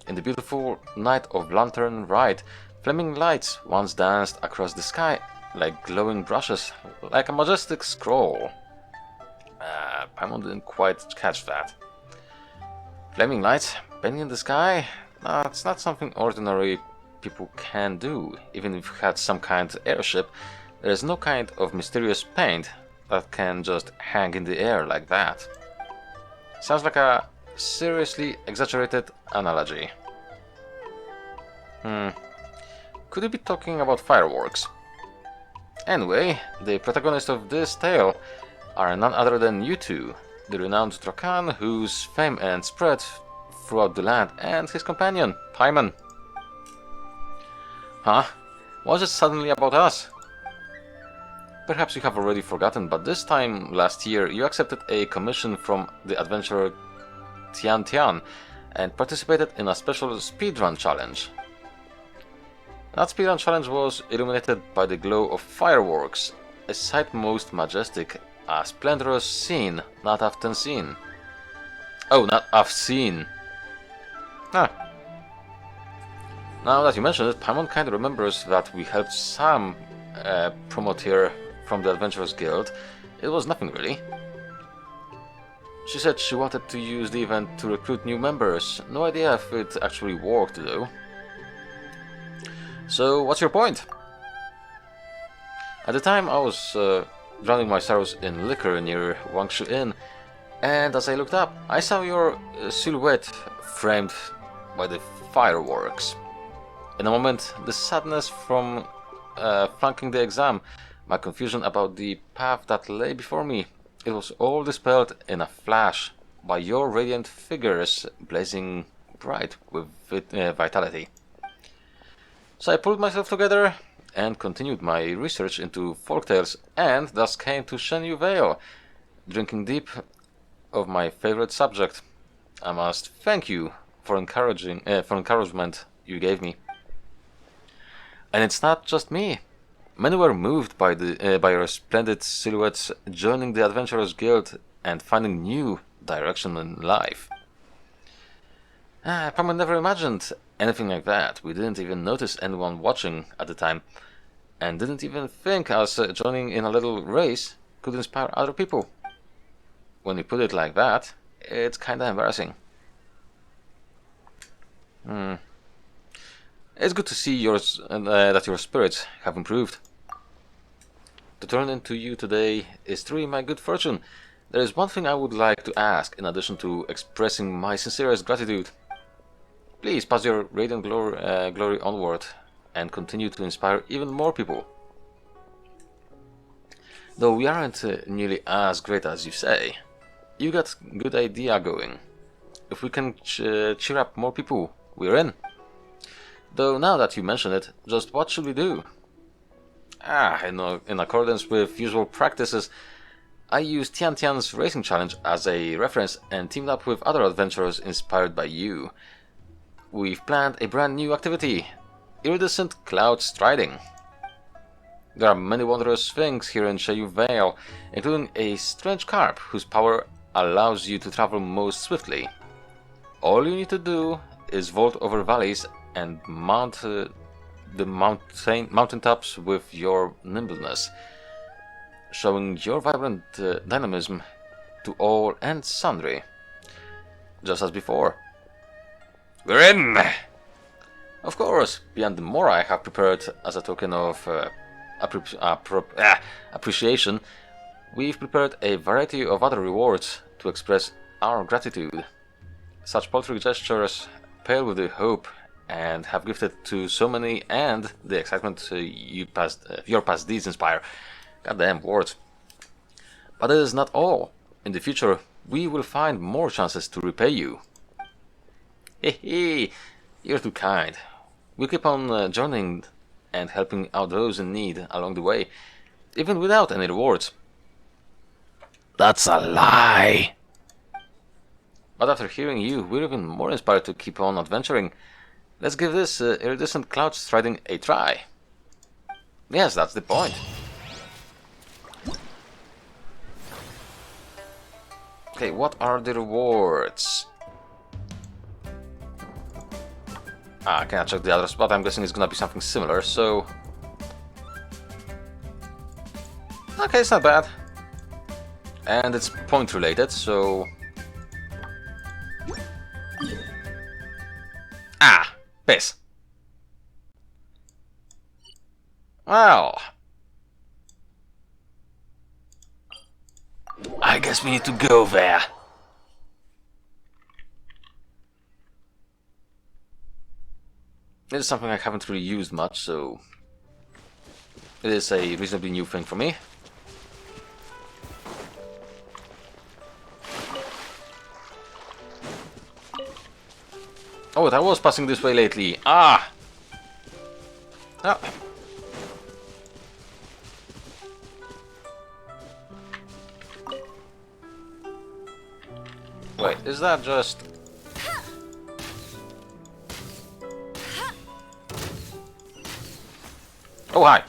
In the beautiful night of Lantern Rite, flaming lights once danced across the sky like glowing brushes, like a majestic scroll. Paimon didn't quite catch that. Flaming lights bending in the sky? No, it's not something ordinary people can do. Even if you had some kind of airship, there is no kind of mysterious paint that can just hang in the air like that. Sounds like a seriously exaggerated analogy. Could you be talking about fireworks? Anyway, the protagonists of this tale are none other than you two, the renowned Drakan whose fame and spread throughout the land, and his companion, Paimon. Huh? Was it suddenly about us? Perhaps you have already forgotten, but this time last year you accepted a commission from the adventurer Tian Tian and participated in a special speedrun challenge. That speedrun challenge was illuminated by the glow of fireworks, a sight most majestic, a splendorous scene not often seen. Oh, not often seen. Ah. Now that you mention it, Paimon kind of remembers that we helped Sam promote here from the Adventurers Guild. It was nothing really. She said she wanted to use the event to recruit new members. No idea if it actually worked though. So, what's your point? At the time I was drowning my sorrows in liquor near Wangshu Inn, and as I looked up, I saw your silhouette framed by the fireworks. In a moment, the sadness from flunking the exam, my confusion about the path that lay before me, it was all dispelled in a flash by your radiant figures blazing bright with vitality. So I pulled myself together and continued my research into folktales, and thus came to Shenyu Vale, drinking deep of my favorite subject. I must thank you for encouragement you gave me. And it's not just me. Many were moved by your splendid silhouettes, joining the Adventurers Guild and finding new direction in life. I probably never imagined anything like that. We didn't even notice anyone watching at the time, and didn't even think us joining in a little race could inspire other people. When you put it like that, it's kinda embarrassing. It's good to see that your spirits have improved. To turn into you today is truly my good fortune. There is one thing I would like to ask, in addition to expressing my sincerest gratitude. Please pass your radiant glory onward and continue to inspire even more people. Though we aren't nearly as great as you say, you got a good idea going. If we can cheer up more people, we're in. Though now that you mention it, just what should we do? In accordance with usual practices, I used Tian Tian's racing challenge as a reference and teamed up with other adventurers inspired by you. We've planned a brand new activity, iridescent cloud striding. There are many wondrous things here in Shenyu Vale, including a strange carp whose power allows you to travel most swiftly. All you need to do is vault over valleys and mount the mountaintops with your nimbleness, showing your vibrant dynamism to all and sundry, just as before. We're in! Of course, beyond the more I have prepared as a token of appreciation, we've prepared a variety of other rewards to express our gratitude. Such paltry gestures pale with the hope and have gifted to so many, and the excitement your past deeds inspire. Goddamn words. But it is not all. In the future, we will find more chances to repay you. Hehe, you're too kind. We'll keep on joining and helping out those in need along the way, even without any rewards. That's a lie! But after hearing you, we're even more inspired to keep on adventuring. Let's give this iridescent cloud striding a try. Yes, that's the point. Okay, what are the rewards? I cannot check the others, but I'm guessing it's gonna be something similar, so... Okay, it's not bad. And it's point related, so... Piss. Well... I guess we need to go there. It is something I haven't really used much, so it is a reasonably new thing for me. Oh, I was passing this way lately. Ah! Ah. Wait, is that just... Oh, hi!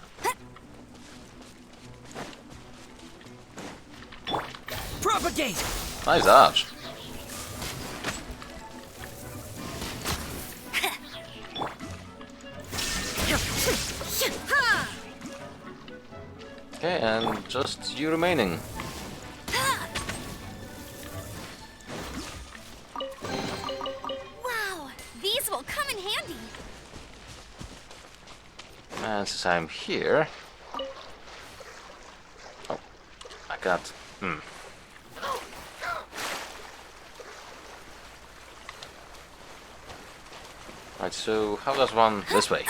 Propagate! Nice dodge. Okay, and just you remaining. Wow, these will come in handy. And since I'm here... Oh, I got... Right, so how does one... This way.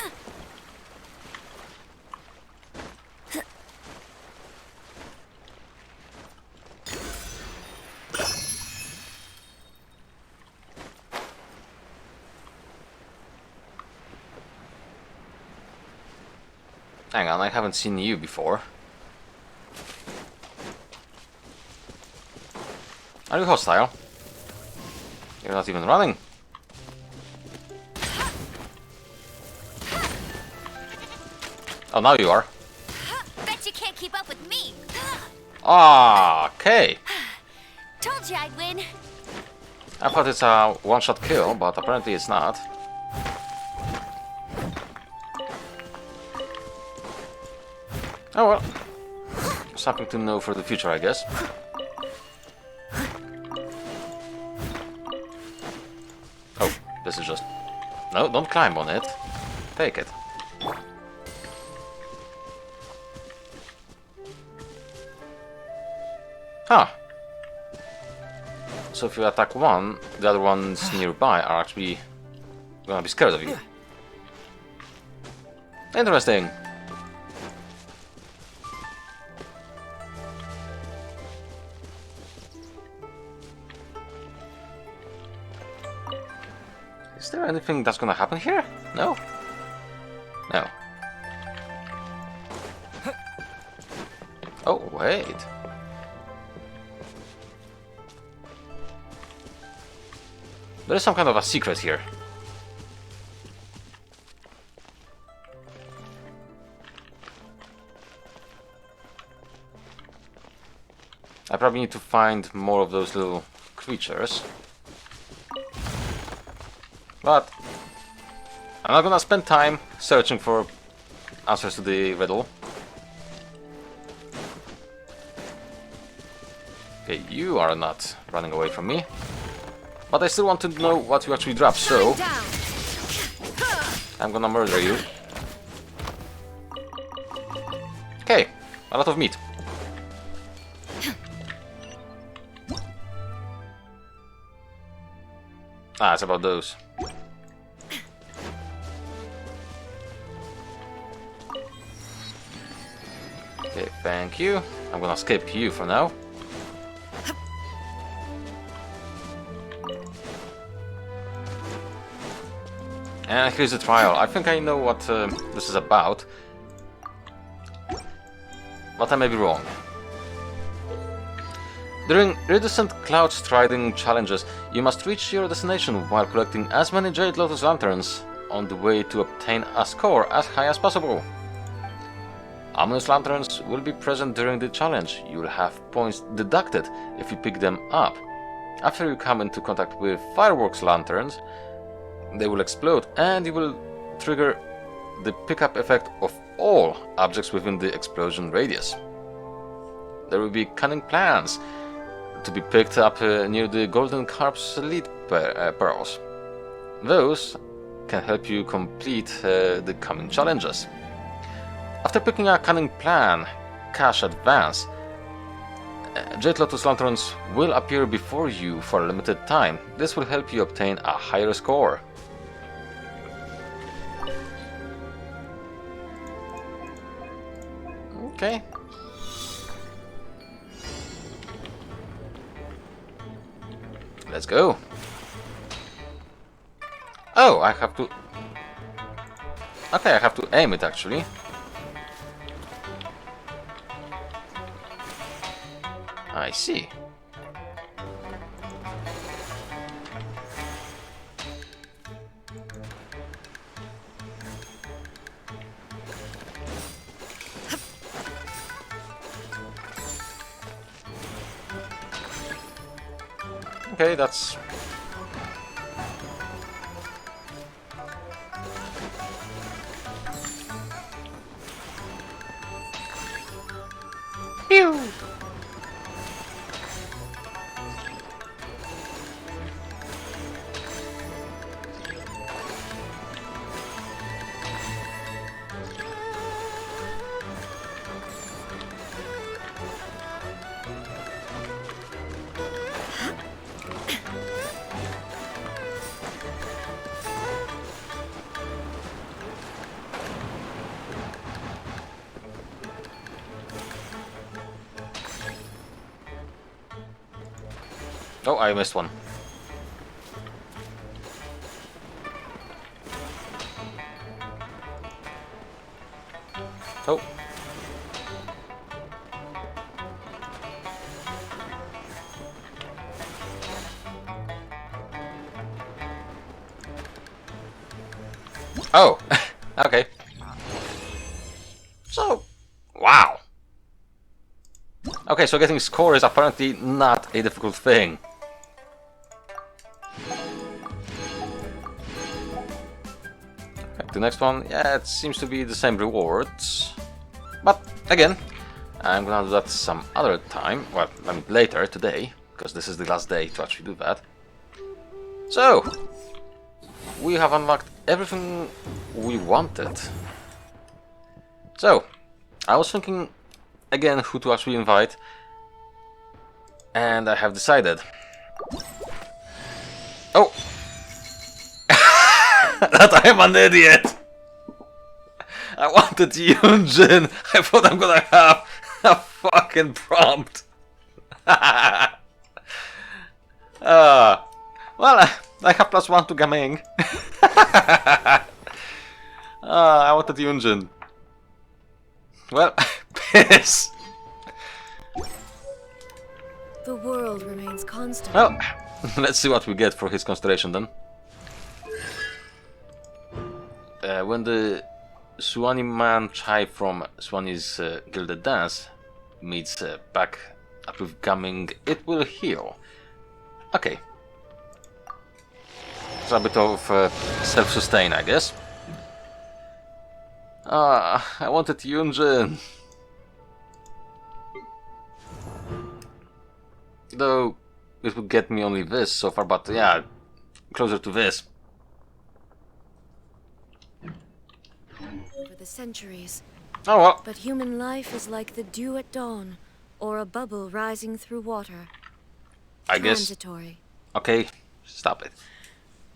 Hang on, I haven't seen you before. Are you hostile? You're not even running. Oh, now you are. Bet you can't keep up with me. Ah, okay. Told you I'd win. I thought it's a one-shot kill, but apparently it's not. Oh well. Something to know for the future, I guess. Oh, this is just... No, don't climb on it. Take it. Huh. So if you attack one, the other ones nearby are actually gonna be scared of you. Interesting. Is there anything that's gonna happen here? No? No. Oh, wait. There is some kind of a secret here. I probably need to find more of those little creatures. But I'm not gonna spend time searching for answers to the riddle. Okay, you are not running away from me. But I still want to know what you actually drop, so I'm gonna murder you. Okay, a lot of meat. Ah, it's about those. Okay, thank you. I'm gonna skip you for now. And here's the trial. I think I know what this is about. But I may be wrong. During iridescent cloud striding challenges, you must reach your destination while collecting as many Jade Lotus lanterns on the way to obtain a score as high as possible. Ominous lanterns will be present during the challenge. You will have points deducted if you pick them up. After you come into contact with fireworks lanterns, they will explode and you will trigger the pickup effect of all objects within the explosion radius. There will be cunning plans to be picked up near the Golden Carp's lead pearls. Those can help you complete the coming challenges. After picking a cunning plan, cash advance, Jade Lotus lanterns will appear before you for a limited time. This will help you obtain a higher score. Okay. Let's go. Oh, I have to... Okay, I have to aim it actually. I see. Okay, that's... Pew! Oh, I missed one. Oh. Oh, okay. So, wow. Okay, so getting score is apparently not a difficult thing. The next one, yeah, it seems to be the same rewards. But, again, I'm gonna do that some other time. Well, I mean later, today, because this is the last day to actually do that. So, we have unlocked everything we wanted. So, I was thinking, again, who to actually invite. And I have decided. Oh! That I am an idiot! I wanted Yunjin! I thought I'm gonna have a fucking prompt! Well, I have +1 to Gaming. I wanted Yunjin. Well, piss! The world remains constant. Well, let's see what we get for his constellation then. When the Suwani man Chai from Suwani's Gilded Dance meets back up with Gaming, it will heal. Okay. It's a bit of self-sustain, I guess. I wanted Yunjin. Though it would get me only this so far, but yeah, closer to this. For the centuries. Oh well. But human life is like the dew at dawn, or a bubble rising through water. I guess. Transitory. Okay, stop it.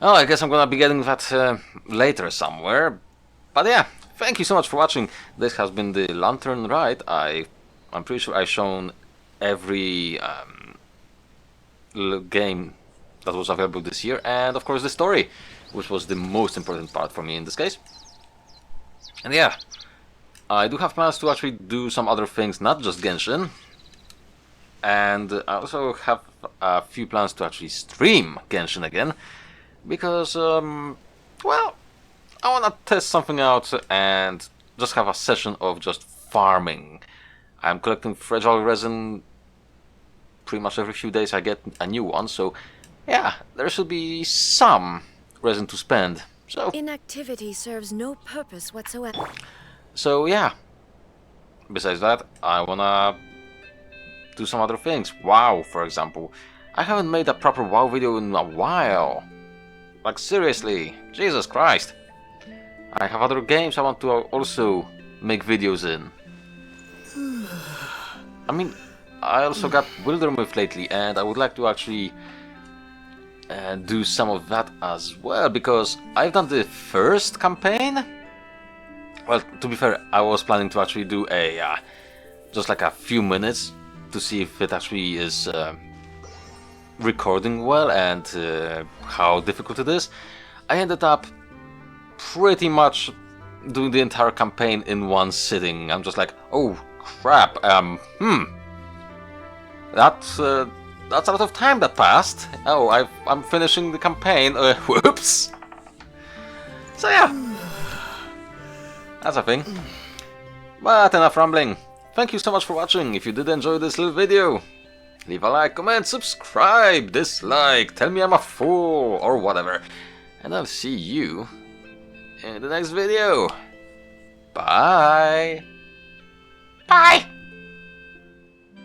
Oh, I guess I'm gonna be getting that later somewhere. But yeah, thank you so much for watching. This has been the Lantern Rite. I'm pretty sure I've shown every game that was available this year, and of course the story, which was the most important part for me in this case. And yeah, I do have plans to actually do some other things, not just Genshin. And I also have a few plans to actually stream Genshin again. Because, well, I want to test something out and just have a session of just farming. I'm collecting fragile resin. Pretty much every few days I get a new one, so yeah, there should be some resin to spend. So inactivity serves no purpose whatsoever. So yeah, besides that, I wanna do some other things. WoW, for example. I haven't made a proper WoW video in a while. Like seriously, Jesus Christ. I have other games I want to also make videos in. I mean, I also got Wildermouth lately, and I would like to actually do some of that as well, because I've done the first campaign. Well, to be fair, I was planning to actually do a just like a few minutes to see if it actually is recording well and how difficult it is. I ended up pretty much doing the entire campaign in one sitting. I'm just like, oh crap, that's a lot of time that passed. Oh, I'm finishing the campaign. Whoops. So yeah, that's a thing. But enough rambling. Thank you so much for watching. If you did enjoy this little video, leave a like, comment, subscribe, dislike, tell me I'm a fool, or whatever. And I'll see you in the next video. Bye. Bye.